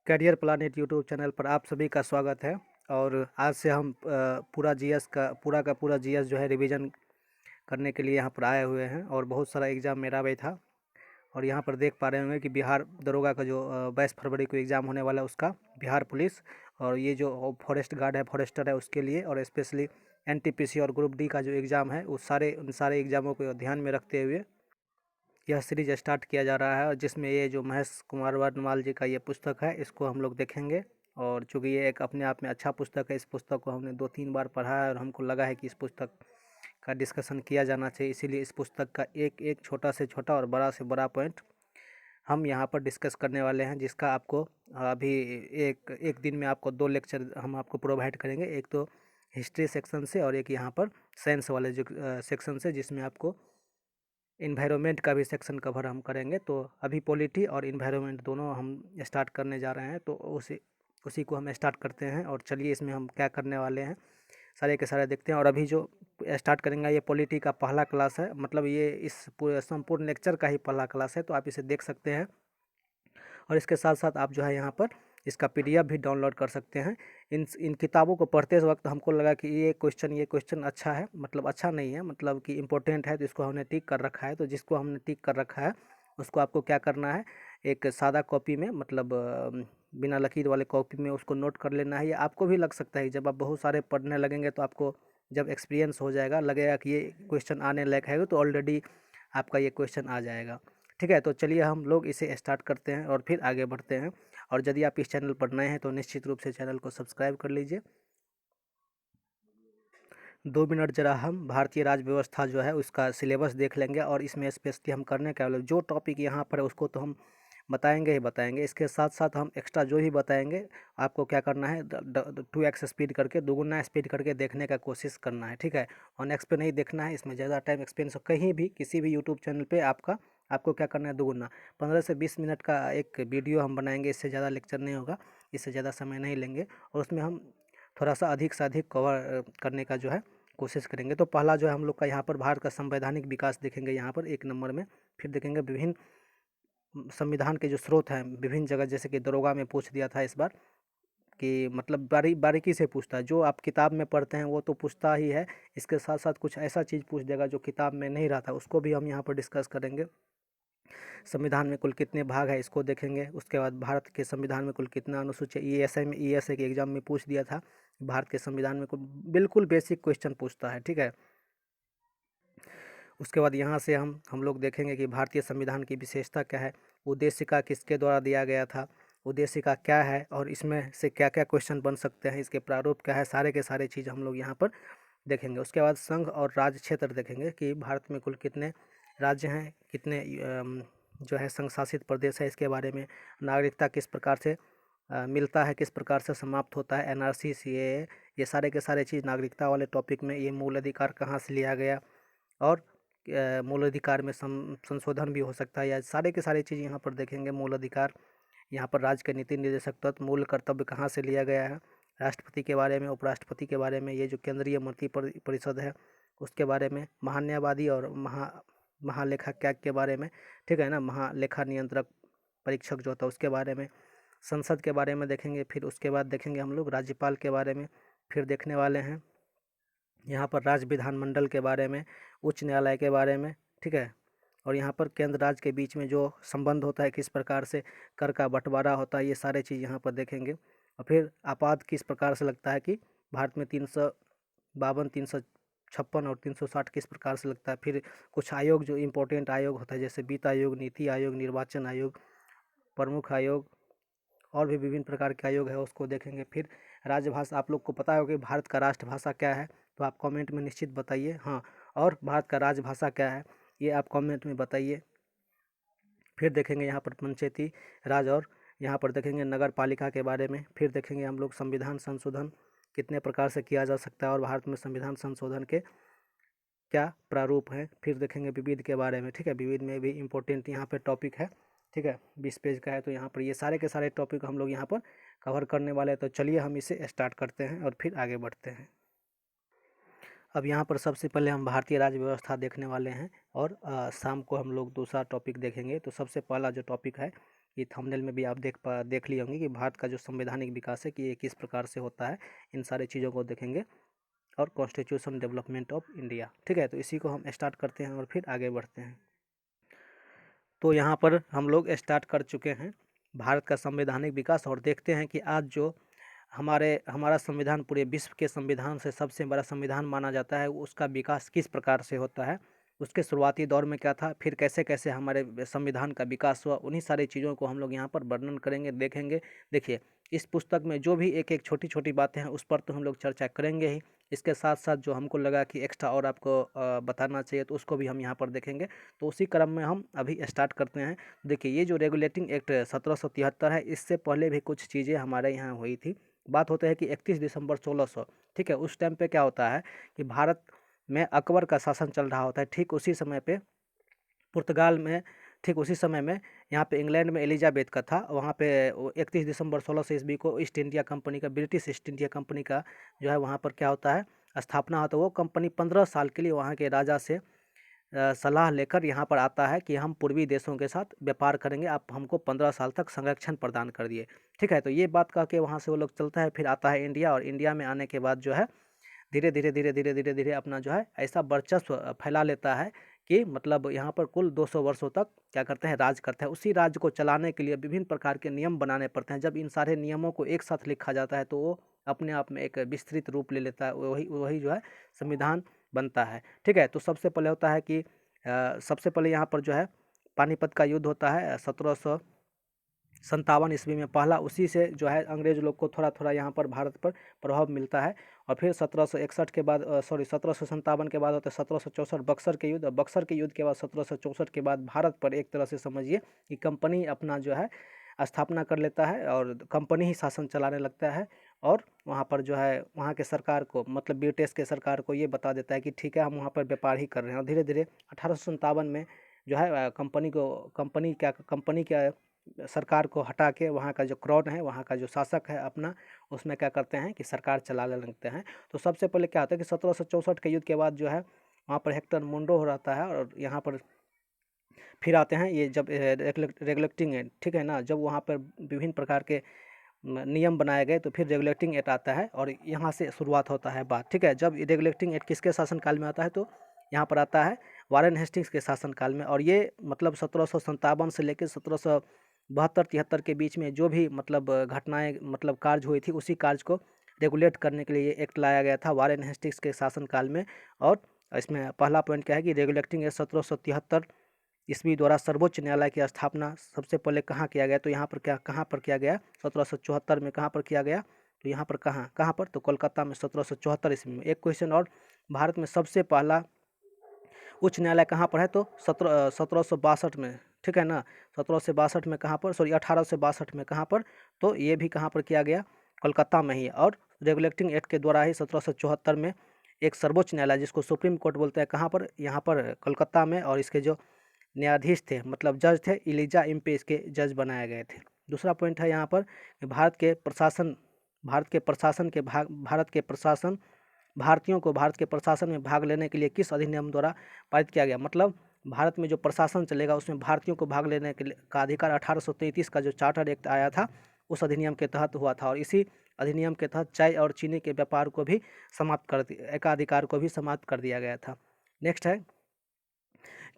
Career planet YouTube channel पर आप सभी का स्वागत है। और आज से हम पूरा का पूरा जीएस जो है रिवीजन करने के लिए यहाँ पर आए हुए हैं। और बहुत सारा एग्ज़ाम मेरा भी था। और यहाँ पर देख पा रहे होंगे कि बिहार दरोगा का जो 22 फरवरी को एग्ज़ाम होने वाला है उसका, बिहार पुलिस, और ये जो फॉरेस्ट गार्ड है, फॉरेस्टर है, उसके लिए, और स्पेशली एनटीपीसी और ग्रुप डी का जो एग्ज़ाम है उन सारे एग्ज़ामों को ध्यान में रखते हुए यह सीरीज स्टार्ट किया जा रहा है। और जिसमें ये जो महेश कुमार वर्णमाल जी का ये पुस्तक है इसको हम लोग देखेंगे। और चूँकि ये एक अपने आप में अच्छा पुस्तक है, इस पुस्तक को हमने 2-3 बार पढ़ा है और हमको लगा है कि इस पुस्तक का डिस्कशन किया जाना चाहिए। इसीलिए इस पुस्तक का एक एक छोटा से छोटा और बड़ा से बड़ा पॉइंट हम यहाँ पर डिस्कस करने वाले हैं, जिसका आपको अभी एक एक दिन में आपको 2 लेक्चर हम आपको प्रोवाइड करेंगे। एक तो हिस्ट्री सेक्शन से और एक यहाँ पर साइंस वाले जो सेक्शन से, जिसमें आपको इन्वायरमेंट का भी सेक्शन कवर हम करेंगे। तो अभी पॉलिटी और इन्वायरमेंट दोनों हम स्टार्ट करने जा रहे हैं, तो उसी को हम स्टार्ट करते हैं। और चलिए इसमें हम क्या करने वाले हैं सारे के सारे देखते हैं। और अभी जो स्टार्ट करेंगे ये पॉलिटी का पहला क्लास है, मतलब ये इस पूरे संपूर्ण लेक्चर का ही पहला क्लास है, तो आप इसे देख सकते हैं। और इसके साथ साथ आप जो है यहाँ पर इसका पीडीएफ भी डाउनलोड कर सकते हैं। इन किताबों को पढ़ते वक्त हमको लगा कि ये क्वेश्चन अच्छा है, मतलब अच्छा नहीं है, मतलब कि इम्पोर्टेंट है, तो इसको हमने टिक कर रखा है। तो जिसको हमने टिक कर रखा है उसको आपको क्या करना है, एक सादा कॉपी में, मतलब बिना लकीर वाले कॉपी में उसको नोट कर लेना है। ये आपको भी लग सकता है, जब आप बहुत सारे पढ़ने लगेंगे तो आपको जब एक्सपीरियंस हो जाएगा लगेगा कि ये क्वेश्चन आने लायक है, तो ऑलरेडी आपका ये क्वेश्चन आ जाएगा। ठीक है, तो चलिए हम लोग इसे स्टार्ट करते हैं और फिर आगे बढ़ते हैं। और यदि आप इस चैनल पर नए हैं तो निश्चित रूप से चैनल को सब्सक्राइब कर लीजिए। 2 मिनट जरा हम भारतीय राज्य व्यवस्था जो है उसका सिलेबस देख लेंगे। और इसमें स्पेशली हम करने क्या वाले, जो टॉपिक यहाँ पर है उसको तो हम बताएंगे ही बताएंगे। इसके साथ साथ हम एक्स्ट्रा जो भी बताएंगे आपको क्या करना है, 2x स्पीड करके, दोगुना स्पीड करके देखने का कोशिश करना है। ठीक है, 1x पे नहीं देखना है, इसमें ज़्यादा टाइम एक्सपेंस हो। कहीं भी किसी भी यूट्यूब चैनल पे आपको क्या करना है, दोगुना 15 से 20 मिनट का एक वीडियो हम बनाएंगे, इससे ज़्यादा लेक्चर नहीं होगा, इससे ज़्यादा समय नहीं लेंगे। और उसमें हम थोड़ा सा अधिक से अधिक कवर करने का जो है कोशिश करेंगे। तो पहला जो है हम लोग का यहाँ पर भारत का संवैधानिक विकास देखेंगे यहाँ पर 1 नंबर में। फिर देखेंगे विभिन्न संविधान के जो स्रोत हैं विभिन्न जगह, जैसे कि दरोगा में पूछ दिया था इस बार, कि मतलब बारीकी से पूछता है। जो आप किताब में पढ़ते हैं वो तो पूछता ही है, इसके साथ साथ कुछ ऐसा चीज़ पूछ देगा जो किताब में नहीं रहता, उसको भी हम यहाँ पर डिस्कस करेंगे। संविधान में कुल कितने भाग है इसको देखेंगे। उसके बाद भारत के संविधान में कुल कितना अनुसूची, ईएसआई के एग्जाम में पूछ दिया था, भारत के संविधान में कुल बिल्कुल बेसिक क्वेश्चन पूछता है। ठीक है, उसके बाद यहाँ से हम लोग देखेंगे कि भारतीय संविधान की विशेषता क्या है, उद्देशिका किसके द्वारा दिया गया था, उद्देशिका क्या है, और इसमें से क्या क्या क्वेश्चन बन सकते हैं, इसके प्रारूप क्या है, सारे के सारे चीज़ हम लोग यहाँ पर देखेंगे। उसके बाद संघ और राज्य क्षेत्र देखेंगे कि भारत में कुल कितने राज्य हैं, कितने जो है संघ शासित प्रदेश है, इसके बारे में। नागरिकता किस प्रकार से मिलता है, किस प्रकार से समाप्त होता है, एनआरसी, सीएए, ये सारे के सारे चीज़ नागरिकता वाले टॉपिक में। ये मूल अधिकार कहाँ से लिया गया, और मूल अधिकार में संशोधन भी हो सकता है, या सारे के सारे चीज़ यहाँ पर देखेंगे। मूल अधिकार, यहाँ पर राज्य के नीति निर्देशक तत्व, मूल कर्तव्य कहाँ से लिया गया है, राष्ट्रपति के बारे में, उपराष्ट्रपति के बारे में, ये जो केंद्रीय मंत्री परिषद है उसके बारे में, महान्यायवादी और महालेखाकार के बारे में। ठीक है ना, महालेखा नियंत्रक परीक्षक जो होता है उसके बारे में, संसद के बारे में देखेंगे। फिर उसके बाद देखेंगे हम लोग राज्यपाल के बारे में। फिर देखने वाले हैं यहाँ पर राज्य विधानमंडल के बारे में, उच्च न्यायालय के बारे में। ठीक है, और यहाँ पर केंद्र राज्य के बीच में जो संबंध होता है, किस प्रकार से कर का बंटवारा होता है, ये सारे चीज़ यहाँ पर देखेंगे। और फिर आपात किस प्रकार से लगता है कि भारत में 352, 356 और 360 किस प्रकार से लगता है। फिर कुछ आयोग जो इम्पोर्टेंट आयोग होता है, जैसे वित्त आयोग, नीति आयोग, निर्वाचन आयोग, प्रमुख आयोग, और भी विभिन्न प्रकार के आयोग है, उसको देखेंगे। फिर राजभाषा, आप लोग को पता होगा कि भारत का राष्ट्रभाषा क्या है, तो आप कमेंट में निश्चित बताइए। हाँ, और भारत का राजभाषा क्या है ये आप कमेंट में बताइए। फिर देखेंगे यहाँ पर पंचायती राज, और यहाँ पर देखेंगे नगर पालिका के बारे में। फिर देखेंगे हम लोग संविधान संशोधन कितने प्रकार से किया जा सकता है, और भारत में संविधान संशोधन के क्या प्रारूप हैं। फिर देखेंगे विविध के बारे में। ठीक है, विविध में भी इम्पोर्टेंट यहाँ पे टॉपिक है। ठीक है, 20 पेज का है, तो यहाँ पर ये सारे के सारे टॉपिक हम लोग यहाँ पर कवर करने वाले हैं। तो चलिए हम इसे स्टार्ट करते हैं और फिर आगे बढ़ते हैं। अब यहाँ पर सबसे पहले हम भारतीय राज्य व्यवस्था देखने वाले हैं, और शाम को हम लोग दूसरा टॉपिक देखेंगे। तो सबसे पहला जो टॉपिक है ये थंबनेल में भी आप देख लिए होंगे कि भारत का जो संवैधानिक विकास है कि ये किस प्रकार से होता है, इन सारी चीज़ों को देखेंगे, और कॉन्स्टिट्यूशन डेवलपमेंट ऑफ इंडिया। ठीक है, तो इसी को हम स्टार्ट करते हैं और फिर आगे बढ़ते हैं। तो यहाँ पर हम लोग स्टार्ट कर चुके हैं भारत का संवैधानिक विकास, और देखते हैं कि आज जो हमारा संविधान पूरे विश्व के संविधान से सबसे बड़ा संविधान माना जाता है, उसका विकास किस प्रकार से होता है, उसके शुरुआती दौर में क्या था, फिर कैसे कैसे हमारे संविधान का विकास हुआ, उन्हीं सारी चीज़ों को हम लोग यहाँ पर वर्णन करेंगे, देखेंगे। देखिए, इस पुस्तक में जो भी एक एक छोटी छोटी बातें हैं उस पर तो हम लोग चर्चा करेंगे ही, इसके साथ साथ जो हमको लगा कि एक्स्ट्रा और आपको बताना चाहिए तो उसको भी हम यहाँ पर देखेंगे। तो उसी क्रम में हम अभी स्टार्ट करते हैं। देखिए, ये जो रेगुलेटिंग एक्ट 1773 है, इससे पहले भी कुछ चीज़ें हमारे यहाँ हुई थी। बात होता है कि 31 दिसंबर 1600, ठीक है, उस टाइम पे क्या होता है कि भारत में अकबर का शासन चल रहा होता है। ठीक उसी समय पे पुर्तगाल में, ठीक उसी समय में यहाँ पे इंग्लैंड में एलिजाबेथ का था। वहाँ पे 31 दिसंबर 1600 ईस्वी को ईस्ट इंडिया कंपनी का, ब्रिटिश ईस्ट इंडिया कंपनी का जो है वहाँ पर क्या होता है, स्थापना होता है। वो कंपनी 15 साल के लिए वहाँ के राजा से सलाह लेकर यहाँ पर आता है कि हम पूर्वी देशों के साथ व्यापार करेंगे, आप हमको 15 साल तक संरक्षण प्रदान कर दिए। ठीक है, तो ये बात कह के वहाँ से वो लोग चलता है, फिर आता है इंडिया, और इंडिया में आने के बाद जो है धीरे धीरे धीरे धीरे धीरे धीरे अपना जो है ऐसा वर्चस्व फैला लेता है कि मतलब यहाँ पर कुल 200 वर्षों तक क्या करते हैं, राज करते हैं। उसी राज्य को चलाने के लिए विभिन्न प्रकार के नियम बनाने पड़ते हैं। जब इन सारे नियमों को एक साथ लिखा जाता है तो वो अपने आप में एक विस्तृत रूप ले लेता है, वही वही जो है संविधान बनता है। ठीक है, तो सबसे पहले होता है कि सबसे पहले यहाँ पर जो है पानीपत का युद्ध होता है 1757 ईस्वी में पहला। उसी से जो है अंग्रेज लोग को थोड़ा थोड़ा यहाँ पर भारत पर प्रभाव मिलता है। और फिर 1761 के बाद 1757 के बाद होता है 1764 बक्सर के युद्ध, और बक्सर के युद्ध के बाद 1764 के बाद भारत पर एक तरह से समझिए कि कंपनी अपना जो है स्थापना कर लेता है और कंपनी ही शासन चलाने लगता है। और वहाँ पर जो है वहाँ के सरकार को, मतलब ब्रिटिश के सरकार को ये बता देता है कि ठीक है, हम वहाँ पर व्यापार ही कर रहे हैं। और धीरे धीरे 1857 में जो है कंपनी क्या सरकार को हटा के वहाँ का जो क्राउन है, वहाँ का जो शासक है अपना, उसमें क्या करते हैं कि सरकार चलाने लगते हैं। तो सबसे पहले क्या होता है कि 1764 के युद्ध के बाद जो है वहाँ पर हेक्टर मुंडो हो रहता है, और यहाँ पर फिर आते हैं ये जब रेगुलेटिंग एक्ट, ठीक है ना, जब वहाँ पर विभिन्न प्रकार के नियम बनाए गए तो फिर रेगुलेटिंग एक्ट आता है, और यहाँ से शुरुआत होता है बात। ठीक है, जब रेगुलेटिंग एक्ट किसके शासनकाल में आता है, तो यहाँ पर आता है वारेन हेस्टिंग्स के शासनकाल में। और ये मतलब 1757 से लेकर 1772-73 के बीच में जो भी मतलब घटनाएं, मतलब कार्य हुई थी, उसी कार्य को रेगुलेट करने के लिए ये एक्ट लाया गया था वारेन हेस्टिंग्स के शासनकाल में। और इसमें पहला पॉइंट क्या है कि रेगुलेटिंग एक्ट 1773 ईस्वी द्वारा सर्वोच्च न्यायालय की स्थापना सबसे पहले कहाँ किया गया, तो यहाँ पर कहाँ पर किया गया, 1774 में कहाँ पर किया गया, तो यहाँ पर कहाँ पर, तो कोलकाता में 1774 ईस्वी में। एक क्वेश्चन और, भारत में सबसे पहला उच्च न्यायालय कहाँ पर है, तो 1762 में, ठीक है ना, 1762 में कहाँ पर, सॉरी 1862 में कहाँ पर, तो ये भी कहाँ पर किया गया, कोलकाता में ही। और रेगुलेटिंग एक्ट के द्वारा ही 1774 में एक सर्वोच्च न्यायालय जिसको सुप्रीम कोर्ट बोलते हैं, कहाँ पर, यहाँ पर कोलकाता में, और इसके जो न्यायाधीश थे, मतलब जज थे, इलीजा इम्पे इसके जज बनाए गए थे। दूसरा पॉइंट है यहाँ पर कि भारत के प्रशासन भारतीयों को भारत के प्रशासन में भाग लेने के लिए किस अधिनियम द्वारा पारित किया गया। मतलब भारत में जो प्रशासन चलेगा उसमें भारतीयों को भाग लेने के लिए का अधिकार 1833 का जो चार्टर एक्ट आया था, उस अधिनियम के तहत हुआ था। और इसी अधिनियम के तहत चाय और चीनी के व्यापार को भी एकाधिकार को भी समाप्त कर दिया गया था। नेक्स्ट है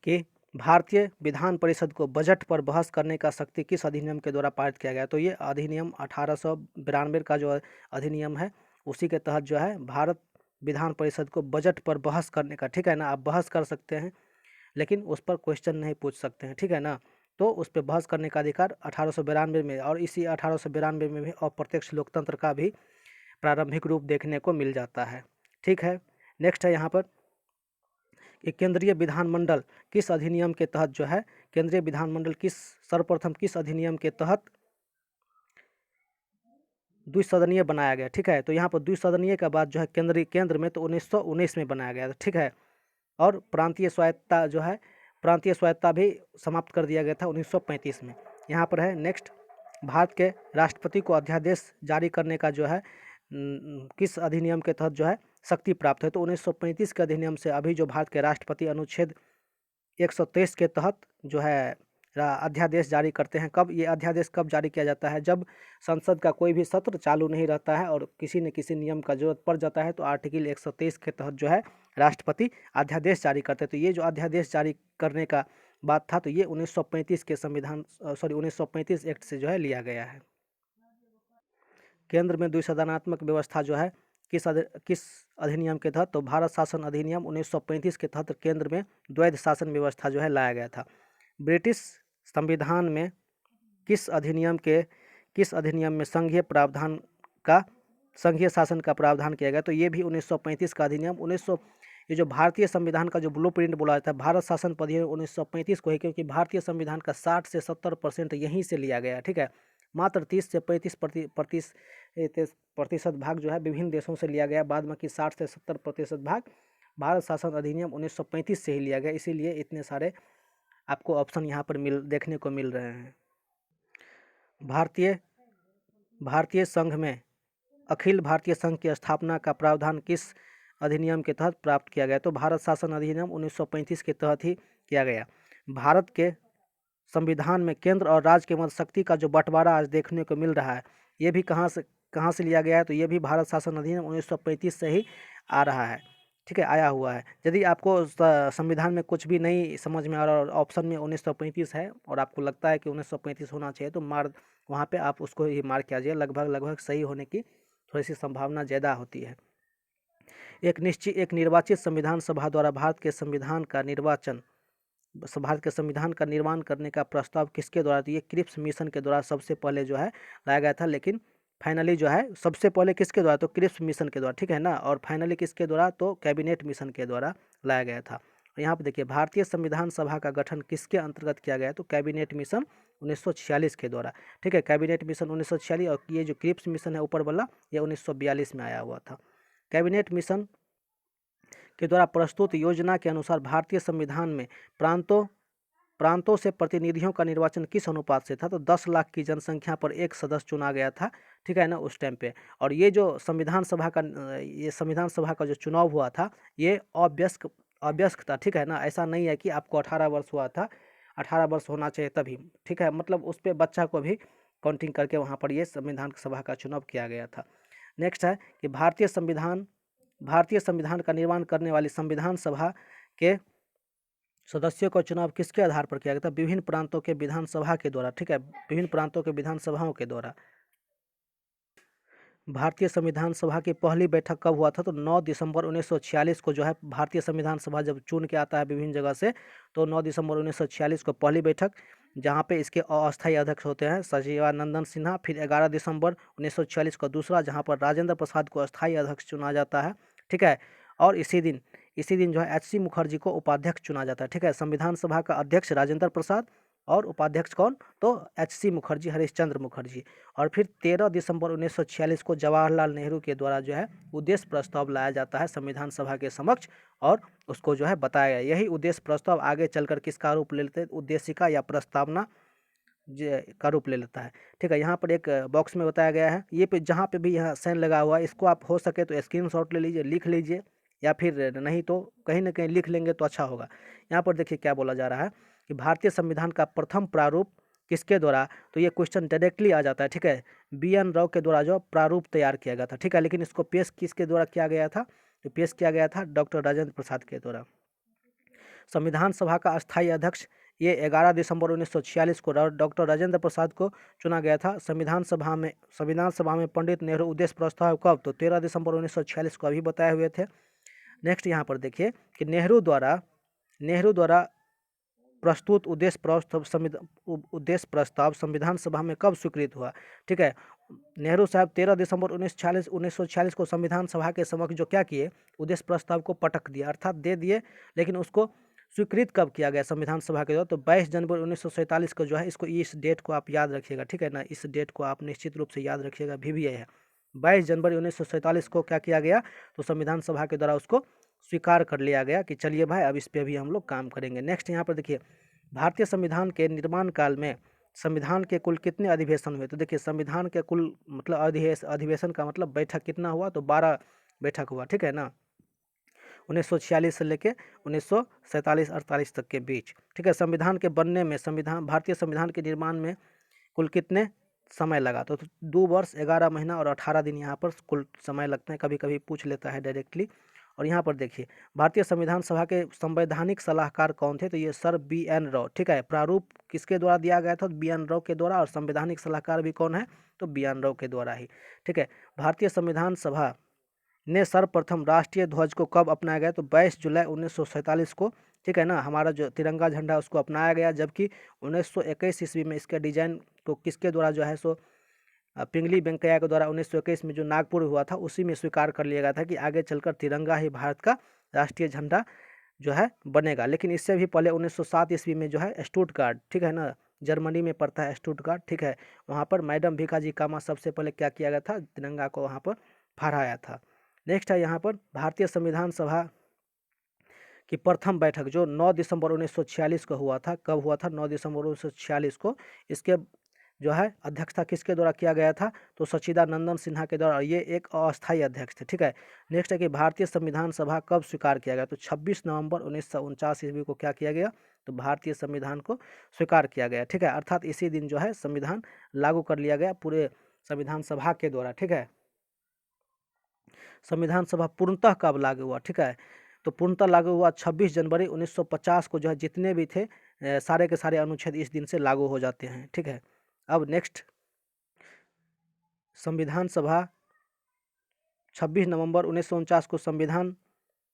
कि भारतीय विधान परिषद को बजट पर बहस करने का शक्ति किस अधिनियम के द्वारा पारित किया गया। तो ये अधिनियम 1892 का जो अधिनियम है, उसी के तहत जो है भारत विधान परिषद को बजट पर बहस करने का, ठीक है ना, आप बहस कर सकते हैं लेकिन उस पर क्वेश्चन नहीं पूछ सकते हैं, ठीक है ना। तो उस पर बहस करने का अधिकार 1892 में, और इसी 1892 में भी अप्रत्यक्ष लोकतंत्र का भी प्रारंभिक रूप देखने को मिल जाता है। ठीक है, नेक्स्ट है यहाँ पर कि केंद्रीय विधानमंडल किस अधिनियम के तहत जो है, केंद्रीय विधानमंडल सर्वप्रथम किस अधिनियम के तहत द्विसदनीय बनाया गया। ठीक है, तो यहाँ पर द्विसदनीय का बाद जो है केंद्र में तो 1919 में बनाया गया था। ठीक है, और प्रांतीय स्वायत्ता भी समाप्त कर दिया गया था 1935 में। यहाँ पर है नेक्स्ट, भारत के राष्ट्रपति को अध्यादेश जारी करने का जो है किस अधिनियम के तहत जो है शक्ति प्राप्त है। तो 1935 के अधिनियम से अभी जो भारत के राष्ट्रपति अनुच्छेद 123 के तहत जो है अध्यादेश जारी करते हैं। कब ये अध्यादेश कब जारी किया जाता है? जब संसद का कोई भी सत्र चालू नहीं रहता है और किसी न किसी नियम का जरूरत पड़ जाता है तो आर्टिकल 123 के तहत जो है राष्ट्रपति अध्यादेश जारी करते हैं। तो ये जो अध्यादेश जारी करने का बात था तो ये 1935 के 1935 एक्ट से जो है लिया गया है। केंद्र में द्विसदनात्मक व्यवस्था जो है किस अधिनियम के तहत? तो भारत शासन अधिनियम 1935 के तहत केंद्र में द्वैध शासन व्यवस्था जो है लाया गया था। ब्रिटिश संविधान में किस अधिनियम में संघीय शासन का प्रावधान किया गया? तो ये भी 1935 का अधिनियम ये जो भारतीय संविधान का जो ब्लूप्रिंट बोला जाता है भारत शासन अधिनियम 1935 को है, क्योंकि भारतीय संविधान का 60 से 70% यहीं से लिया गया है। ठीक है, मात्र 30 से 35% भाग जो है विभिन्न देशों से लिया गया, बाद बाकी 60 से 70% भाग भारत शासन अधिनियम 1935 से ही लिया गया। इसीलिए इतने सारे आपको ऑप्शन यहाँ पर देखने को मिल रहे हैं। भारतीय संघ में अखिल भारतीय संघ की स्थापना का प्रावधान किस अधिनियम के तहत प्राप्त किया गया? तो भारत शासन अधिनियम 1935 के तहत ही किया गया। भारत के संविधान में केंद्र और राज्य के मध्य शक्ति का जो बंटवारा आज देखने को मिल रहा है ये भी कहाँ से लिया गया है? तो ये भी भारत शासन अधिनियम 1935 से ही आ रहा है। ठीक है, आया हुआ है। यदि आपको संविधान में कुछ भी नहीं समझ में आ रहा और ऑप्शन में 1935 है और आपको लगता है कि 1935 होना चाहिए तो वहाँ पे आप उसको ही मार्क किया लगभग सही होने की थोड़ी सी संभावना ज़्यादा होती है। एक निर्वाचित संविधान सभा द्वारा भारत के संविधान का निर्माण करने का प्रस्ताव किसके द्वारा? तो ये क्रिप्स मिशन के द्वारा सबसे पहले जो है लाया गया था, लेकिन फाइनली जो है सबसे पहले किसके द्वारा? तो क्रिप्स मिशन के द्वारा। ठीक है ना, और फाइनली किसके द्वारा? तो कैबिनेट मिशन के द्वारा लाया गया था। यहाँ पे देखिए भारतीय संविधान सभा का गठन किसके अंतर्गत किया गया? तो कैबिनेट मिशन 1946 के द्वारा। ठीक है, कैबिनेट मिशन 1946 और ये जो क्रिप्स मिशन है ऊपर वाला ये 1942 में आया हुआ था। कैबिनेट मिशन के द्वारा प्रस्तुत योजना के अनुसार भारतीय संविधान में प्रांतों से प्रतिनिधियों का निर्वाचन किस अनुपात से था? तो 10 लाख की जनसंख्या पर एक सदस्य चुना गया था। ठीक है ना, उस टाइम पे। और ये जो संविधान सभा का जो चुनाव हुआ था ये अभ्यस्क था। ठीक है ना, ऐसा नहीं है कि आपको 18 वर्ष हुआ था, 18 वर्ष होना चाहिए तभी। ठीक है, मतलब उस पर बच्चा को भी काउंटिंग करके वहाँ पर ये संविधान सभा का चुनाव किया गया था। नेक्स्ट है कि भारतीय संविधान का निर्माण करने वाली संविधान सभा के सदस्यों का चुनाव किसके आधार पर किया गया था? विभिन्न प्रांतों के विधानसभा के द्वारा। ठीक है, विभिन्न प्रांतों के विधानसभाओं के द्वारा। भारतीय संविधान सभा की पहली बैठक कब हुआ था? तो 9 दिसंबर 1946 को जो है भारतीय संविधान सभा जब चुन के आता है विभिन्न जगह से तो 9 दिसंबर 1946 को पहली बैठक, जहाँ पे इसके अस्थायी अध्यक्ष होते हैं सचिवानंदन सिन्हा। फिर 11 दिसंबर 1946 को दूसरा, जहाँ पर राजेंद्र प्रसाद को अस्थायी अध्यक्ष चुना जाता है। ठीक है, और इसी दिन जो है HC मुखर्जी को उपाध्यक्ष चुना जाता है। ठीक है, संविधान सभा का अध्यक्ष राजेंद्र प्रसाद और उपाध्यक्ष कौन? तो HC मुखर्जी, हरीशचंद्र मुखर्जी। और फिर 13 दिसंबर 1946 को जवाहरलाल नेहरू के द्वारा जो है उद्देश्य प्रस्ताव लाया जाता है संविधान सभा के समक्ष और उसको जो है बताया गया। यही उद्देश्य प्रस्ताव आगे चलकर किसका रूप ले लेते हैं? उद्देशिका या प्रस्तावना का रूप ले लेता है। ठीक है, यहाँ पर एक बॉक्स में बताया गया है, ये पे जहाँ पे भी यहाँ साइन लगा हुआ है इसको आप हो सके तो स्क्रीनशॉट ले लीजिए, लिख लीजिए, या फिर नहीं तो कहीं ना कहीं लिख लेंगे तो अच्छा होगा। यहाँ पर देखिए क्या बोला जा रहा है कि भारतीय संविधान का प्रथम प्रारूप किसके द्वारा? तो ये क्वेश्चन डायरेक्टली आ जाता है। ठीक है, BN राव के द्वारा जो प्रारूप तैयार किया गया था। ठीक है, लेकिन इसको पेश किसके द्वारा किया गया था? तो पेश किया गया था डॉक्टर राजेंद्र प्रसाद के द्वारा। संविधान सभा का अस्थायी अध्यक्ष ये 11 दिसंबर 1946 को डॉक्टर राजेंद्र प्रसाद को चुना गया था। संविधान सभा में पंडित नेहरू उद्देश्य प्रस्ताव कब? तो 13 दिसंबर 1946 को अभी बताए हुए थे। नेक्स्ट यहाँ पर देखिए कि नेहरू द्वारा प्रस्तुत उद्देश्य प्रस्ताव संविधान सभा में कब स्वीकृत हुआ? ठीक है, नेहरू साहब 13 दिसंबर 1946 को संविधान सभा के समक्ष जो क्या किए? उद्देश्य प्रस्ताव को पटक दिया, अर्थात दे दिए, लेकिन उसको स्वीकृत कब किया गया संविधान सभा के द्वारा? तो 22 जनवरी 1947 को जो है इसको, इस डेट को आप याद रखिएगा। ठीक है ना, इस डेट को आप निश्चित रूप से याद रखिएगा, भी है 22 जनवरी 1947 को क्या किया गया? तो संविधान सभा के द्वारा उसको स्वीकार कर लिया गया कि चलिए भाई अब इस पर भी हम लोग काम करेंगे। नेक्स्ट यहाँ पर देखिए भारतीय संविधान के निर्माण काल में संविधान के कुल कितने अधिवेशन हुए? तो देखिए संविधान के कुल मतलब अधिवेशन का मतलब बैठक कितना हुआ? तो 12 बैठक हुआ। ठीक है ना, 1946 से लेके 1947-48 तक के बीच, ठीक है। संविधान के बनने में, भारतीय संविधान के निर्माण में कुल कितने समय लगा? तो 2 वर्ष 11 महीना और 18 दिन यहाँ पर कुल समय लगते हैं, कभी कभी पूछ लेता है डायरेक्टली। और यहाँ पर देखिए, भारतीय संविधान सभा के संवैधानिक सलाहकार कौन थे? तो ये सर बी.एन. राव, ठीक है। प्रारूप किसके द्वारा दिया गया था? बी.एन. राव के द्वारा। और संवैधानिक सलाहकार भी कौन है? तो बी.एन. राव के द्वारा ही, ठीक है। भारतीय संविधान सभा ने सर्वप्रथम राष्ट्रीय ध्वज को कब अपनाया गया? तो 22 जुलाई 1947 को, ठीक है ना। हमारा जो तिरंगा झंडा उसको अपनाया गया, जबकि 1921 ईस्वी में इसके डिजाइन को किसके द्वारा जो है सो पिंगली वेंकैया के द्वारा 1921 में जो नागपुर हुआ था, उसी में स्वीकार कर लिया गया था कि आगे चलकर तिरंगा ही भारत का राष्ट्रीय झंडा जो है बनेगा। लेकिन इससे भी पहले 1907 ईस्वी में जो है स्टुटगार्ट, ठीक है ना, जर्मनी में पड़ता है स्टुटगार्ट, ठीक है, वहाँ पर मैडम भीखाजी कामा सबसे पहले क्या किया गया था? तिरंगा को वहाँ पर फहराया था। नेक्स्ट है यहाँ पर भारतीय संविधान सभा की प्रथम बैठक जो 9 दिसंबर 1946 को हुआ था। कब हुआ था? 9 दिसंबर 1946 को। इसके जो है अध्यक्षता किसके द्वारा किया गया था? तो सच्चिदानंदन सिन्हा के द्वारा। ये एक अस्थायी अध्यक्ष थे, ठीक है। नेक्स्ट है कि भारतीय संविधान सभा कब स्वीकार किया गया? तो 26 नवंबर 1949 ईस्वी को क्या किया गया? तो भारतीय संविधान को स्वीकार किया गया, ठीक है। अर्थात इसी दिन जो है संविधान लागू कर लिया गया पूरे संविधान सभा के द्वारा, ठीक है। संविधान सभा पूर्णतः कब लागू हुआ? ठीक है, तो पूर्णतः लागू हुआ 26 जनवरी 1950 को। जो है जितने भी थे सारे के सारे अनुच्छेद इस दिन से लागू हो जाते हैं, ठीक है। अब नेक्स्ट, संविधान सभा 26 नवंबर 1949 को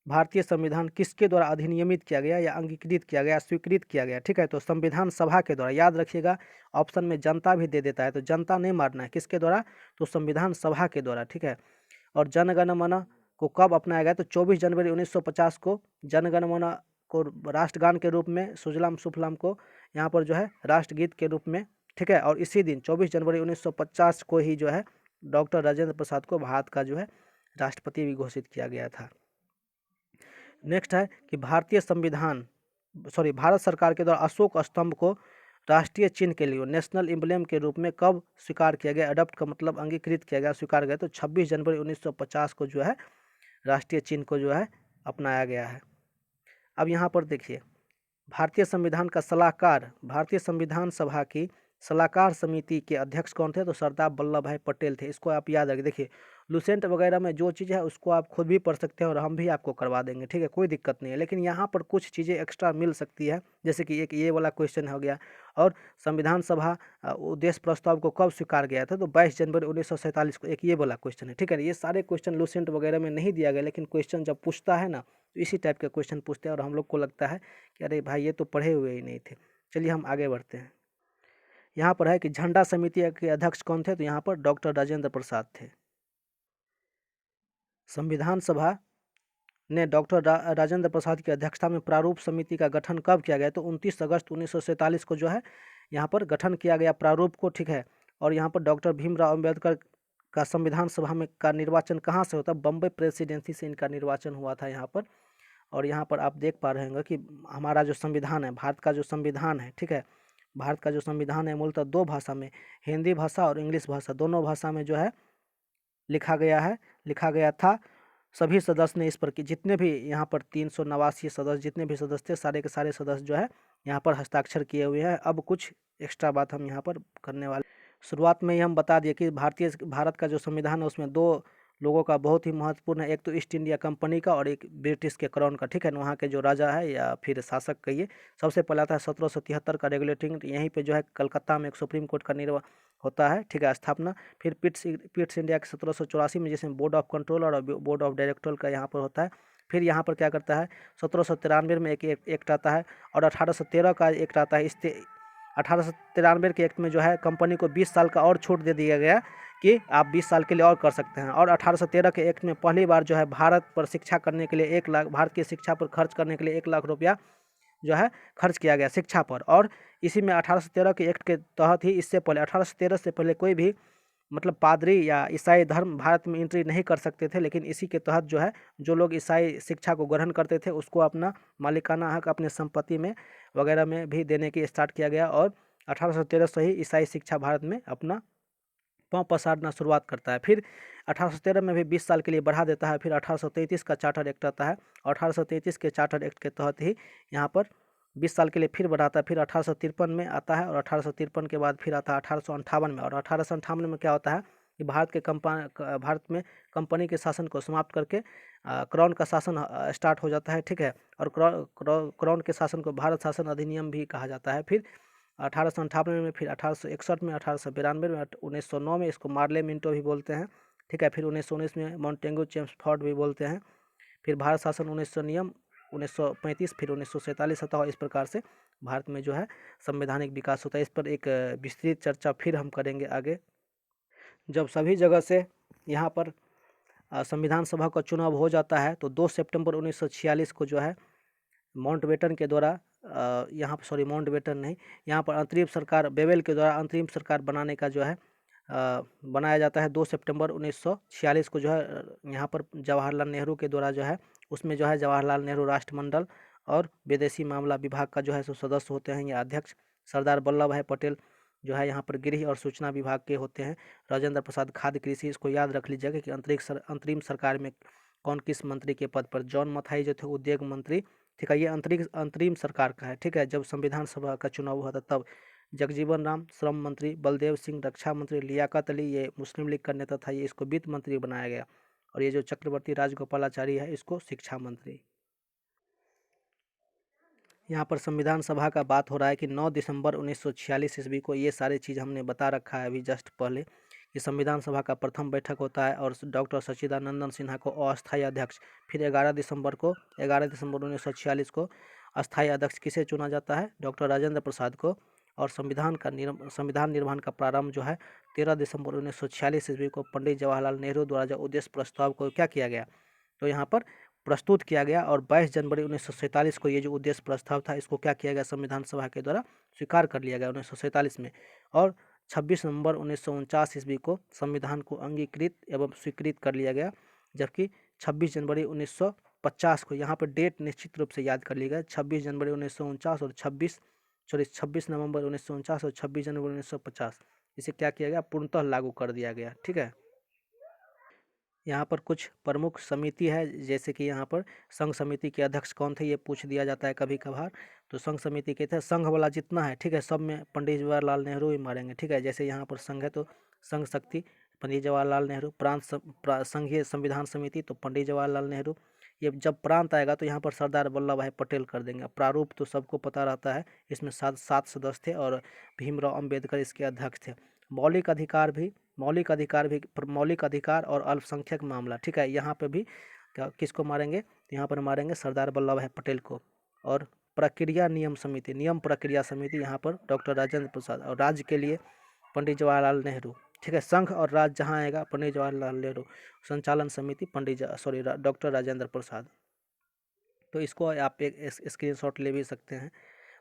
भारतीय संविधान किसके द्वारा अधिनियमित किया गया या अंगीकृत किया गया, स्वीकृत किया गया, ठीक है। तो संविधान सभा के द्वारा। याद रखिएगा, ऑप्शन में जनता भी दे देता है, तो जनता नहीं मारना है। किसके द्वारा? तो संविधान सभा के द्वारा, ठीक है। और जनगण मन को कब अपनाया गया? तो 24 जनवरी 1950 को जनगण मन को राष्ट्रगान के रूप में, सुजलाम सुफलाम को यहाँ पर जो है राष्ट्रगीत के रूप में, ठीक है। और इसी दिन 24 जनवरी 1950 को ही जो है डॉक्टर राजेंद्र प्रसाद को भारत का जो है राष्ट्रपति भी घोषित किया गया था। नेक्स्ट है कि भारत सरकार के द्वारा अशोक स्तंभ को राष्ट्रीय चिन्ह के लिए, नेशनल एम्ब्लेम के रूप में कब स्वीकार किया गया? अडॉप्ट का मतलब अंगीकृत किया गया, स्वीकार गया। तो 26 जनवरी 1950 को जो है राष्ट्रीय चिन्ह को जो है अपनाया गया है। अब यहाँ पर देखिए, भारतीय संविधान का सलाहकार, भारतीय संविधान सभा की सलाहकार समिति के अध्यक्ष कौन थे? तो सरदार वल्लभ भाई पटेल थे। इसको आप याद रखिए। देखिए, लुसेंट वगैरह में जो चीज़ है उसको आप खुद भी पढ़ सकते हैं और हम भी आपको करवा देंगे, ठीक है, कोई दिक्कत नहीं है। लेकिन यहाँ पर कुछ चीज़ें एक्स्ट्रा मिल सकती है, जैसे कि एक ये वाला क्वेश्चन हो गया। और संविधान सभा उद्देश्य प्रस्ताव को कब स्वीकार किया था? तो 22 जनवरी 1947 को, एक ये वाला क्वेश्चन है, ठीक है। ये सारे क्वेश्चन लुसेंट वगैरह में नहीं दिया गया, लेकिन क्वेश्चन जब पूछता है ना, तो इसी टाइप के क्वेश्चन पूछते हैं और हम लोग को लगता है कि अरे भाई ये तो पढ़े हुए ही नहीं थे। चलिए हम आगे बढ़ते हैं। यहाँ पर है कि झंडा समिति के अध्यक्ष कौन थे? तो यहाँ पर डॉक्टर राजेंद्र प्रसाद थे। संविधान सभा ने डॉक्टर राजेंद्र प्रसाद की अध्यक्षता में प्रारूप समिति का गठन कब किया गया? तो 29 अगस्त 1947 को जो है यहाँ पर गठन किया गया प्रारूप को, ठीक है। और यहाँ पर डॉक्टर भीमराव अम्बेडकर का संविधान सभा में का निर्वाचन कहाँ से होता? बम्बई प्रेसिडेंसी से इनका निर्वाचन हुआ था यहाँ पर। और यहाँ पर आप देख पा रहे होंगे कि हमारा जो संविधान है, भारत का जो संविधान है, ठीक है, भारत का जो संविधान है मूलतः 2 भाषा में, हिंदी भाषा और इंग्लिश भाषा, दोनों भाषा में जो है लिखा गया था। सभी सदस्य ने इस पर, कि जितने भी यहाँ पर 389 सदस्य, जितने भी सदस्य थे, सारे के सारे सदस्य जो है यहाँ पर हस्ताक्षर किए हुए हैं। अब कुछ एक्स्ट्रा बात हम यहाँ पर करने वाले। शुरुआत में ही हम बता दिए कि भारत का जो संविधान है उसमें 2 लोगों का बहुत ही महत्वपूर्ण है, एक तो ईस्ट इंडिया कंपनी का और एक ब्रिटिश के क्राउन का, ठीक है। वहाँ के जो राजा है या फिर शासक कहिए। सबसे पहला था 1773 का रेगुलेटिंग, यहीं पे जो है कलकत्ता में एक सुप्रीम कोर्ट का होता है, ठीक है, स्थापना। फिर पिट्स इंडिया के 1784 में, जिसमें बोर्ड ऑफ कंट्रोल और बोर्ड ऑफ डायरेक्टर का यहाँ पर होता है। फिर यहाँ पर क्या करता है, 1793 में एक एक्ट आता है और 1813 का एक्ट आता है। इस 1893 के एक्ट में जो है कंपनी को 20 साल का और छूट दे दिया गया कि आप 20 साल के लिए और कर सकते हैं। और 1813 के एक्ट में पहली बार जो है भारत पर शिक्षा करने के लिए 1 लाख, भारत की शिक्षा पर खर्च करने के लिए 1 लाख रुपया जो है खर्च किया गया शिक्षा पर। और इसी में 1813 के एक्ट के तहत ही, इससे पहले 1813 से पहले कोई भी मतलब पादरी या ईसाई धर्म भारत में एंट्री नहीं कर सकते थे। लेकिन इसी के तहत जो है जो लोग ईसाई शिक्षा को ग्रहण करते थे उसको अपना मालिकाना हक अपने संपत्ति में वगैरह में भी देने की स्टार्ट किया गया। और 1813 से ही ईसाई शिक्षा भारत में अपना पाँव पसारना शुरुआत करता है। फिर 1813 में भी 20 साल के लिए बढ़ा देता है। फिर 1833 का चार्टर एक्ट आता है और 1833 के चार्टर एक्ट के तहत ही यहाँ पर 20 साल के लिए फिर बढ़ाता है। फिर 1853 में आता है और 1853 के बाद फिर आता है 1858 में। और 1858 में क्या होता है कि भारत में कंपनी के शासन को समाप्त करके क्राउन का शासन स्टार्ट हो जाता है, ठीक है। और क्राउन के शासन को भारत शासन अधिनियम भी कहा जाता है। फिर 1858 में, फिर 1861 में, 1892 में, 1909 में इसको मार्ले मिंटो भी बोलते हैं, ठीक है। फिर 1919 में मॉन्टेगू चेम्सफोर्ड भी बोलते हैं। फिर भारत शासन 1900 नियम 1935, फिर 1947 आता है। इस प्रकार से भारत में जो है संवैधानिक विकास होता है। इस पर एक विस्तृत चर्चा फिर हम करेंगे आगे। जब सभी जगह से यहाँ पर संविधान सभा का चुनाव हो जाता है तो 2 सितंबर 1946 को जो है माउंटबेटन के द्वारा यहाँ पर, सॉरी माउंटबेटन नहीं, यहाँ पर अंतरिम सरकार, बेवेल के द्वारा अंतरिम सरकार बनाने का जो है बनाया जाता है 2 सितंबर 1946 को जो है। यहाँ पर जवाहरलाल नेहरू के द्वारा जो है उसमें जो है जवाहरलाल नेहरू राष्ट्रमंडल और विदेशी मामला विभाग का जो है सो सदस्य होते हैं या अध्यक्ष। सरदार वल्लभ भाई पटेल जो है यहाँ पर गृह और सूचना विभाग के होते हैं। राजेंद्र प्रसाद खाद्य कृषि, इसको याद रख लीजिएगा कि अंतरिम सरकार में कौन किस मंत्री के पद पर। जॉन मथाई जो थे उद्योग मंत्री, ठीक है। ये अंतरिम सरकार का है, ठीक है। जब संविधान सभा का चुनाव हुआ था तब जगजीवन राम श्रम मंत्री, बलदेव सिंह रक्षा मंत्री, लियाकत अली ये मुस्लिम लीग का नेता था, ये इसको वित्त मंत्री बनाया गया। और ये जो चक्रवर्ती राजगोपालाचारी है इसको शिक्षा मंत्री। यहाँ पर संविधान सभा का बात हो रहा है कि 9 दिसंबर 1946 ईस्वी को, ये सारी चीज़ हमने बता रखा है अभी जस्ट पहले, कि संविधान सभा का प्रथम बैठक होता है और डॉक्टर सच्चिदानंदन सिन्हा को अस्थायी अध्यक्ष। फिर 11 दिसंबर 1946 को अस्थायी अध्यक्ष किसे चुना जाता है, डॉक्टर राजेंद्र प्रसाद को। और संविधान निर्माण का प्रारंभ जो है 13 दिसंबर 1946 ईस्वी को पंडित जवाहरलाल नेहरू द्वारा जो उद्देश्य प्रस्ताव को क्या किया गया, तो यहाँ पर प्रस्तुत किया गया। और 22 जनवरी 1947 को ये जो उद्देश्य प्रस्ताव था इसको क्या किया गया, संविधान सभा के द्वारा स्वीकार कर लिया गया 1947 में। और 26 नवंबर 1949 ईस्वी को संविधान को अंगीकृत एवं स्वीकृत कर लिया गया। जबकि 26 जनवरी 1950 को, यहाँ पर डेट निश्चित रूप से याद कर लिया गया, 26 जनवरी 1949 और 26 नवंबर 1949 और 26 जनवरी 1950 इसे क्या किया गया, पूर्णतः लागू कर दिया गया, ठीक है। यहाँ पर कुछ प्रमुख समिति है, जैसे कि यहाँ पर संघ समिति के अध्यक्ष कौन थे ये पूछ दिया जाता है कभी कभार। तो संघ समिति के थे, संघ वाला जितना है, ठीक है, सब में पंडित जवाहरलाल नेहरू ही मारेंगे, ठीक है। जैसे यहाँ पर संघ है तो संघ शक्ति पंडित जवाहरलाल नेहरू, संघीय संविधान समिति तो पंडित जवाहरलाल नेहरू। ये जब प्रांत आएगा तो यहाँ पर सरदार वल्लभ भाई पटेल कर देंगे। प्रारूप तो सबको पता रहता है, इसमें 7 सदस्य थे और भीमराव अम्बेडकर इसके अध्यक्ष थे। मौलिक अधिकार और अल्पसंख्यक मामला, ठीक है, यहाँ पे भी किसको मारेंगे, यहाँ पर मारेंगे सरदार वल्लभ भाई पटेल को। और नियम प्रक्रिया समिति यहाँ पर डॉक्टर राजेंद्र प्रसाद, और राज्य के लिए पंडित जवाहरलाल नेहरू, ठीक है। संघ और राज्य जहाँ आएगा पंडित जवाहरलाल नेहरू। संचालन समिति डॉक्टर राजेंद्र प्रसाद। तो इसको आप एक स्क्रीनशॉट ले भी सकते हैं,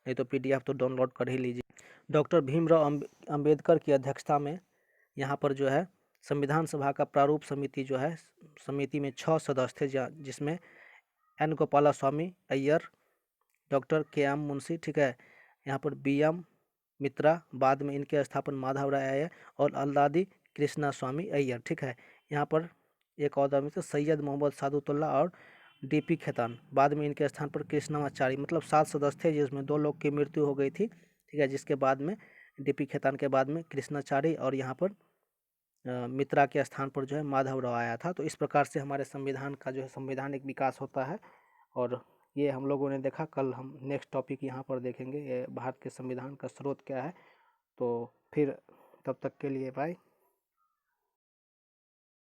नहीं तो PDF तो डाउनलोड कर ही लीजिए। डॉक्टर भीमराव अम्बेडकर की अध्यक्षता में यहाँ पर जो है संविधान सभा का प्रारूप समिति जो है, समिति में 6 सदस्य थे, जिसमें N Gopalaswami Ayyar, doctor KM Munshi, ठीक है। यहाँ पर BM मित्रा, बाद में इनके स्थापन माधव राय अय्यर और अल्लादी कृष्णा स्वामी अय्यर, ठीक है। यहाँ पर एक और आदमी थे सैयद मोहम्मद सादुल्लाह और DP खेतान, बाद में इनके स्थान पर कृष्णाचारी। मतलब 7 सदस्य थे जिसमें 2 लोग की मृत्यु हो गई थी, ठीक है। जिसके बाद में DP खेतान के बाद में कृष्णाचारी और यहाँ पर मित्रा के स्थान पर जो है माधव राव आया था। तो इस प्रकार से हमारे संविधान का जो है संवैधानिक विकास होता है। और ये हम लोगों ने देखा। कल हम नेक्स्ट टॉपिक यहाँ पर देखेंगे, ये भारत के संविधान का स्रोत क्या है। तो फिर तब तक के लिए बाय।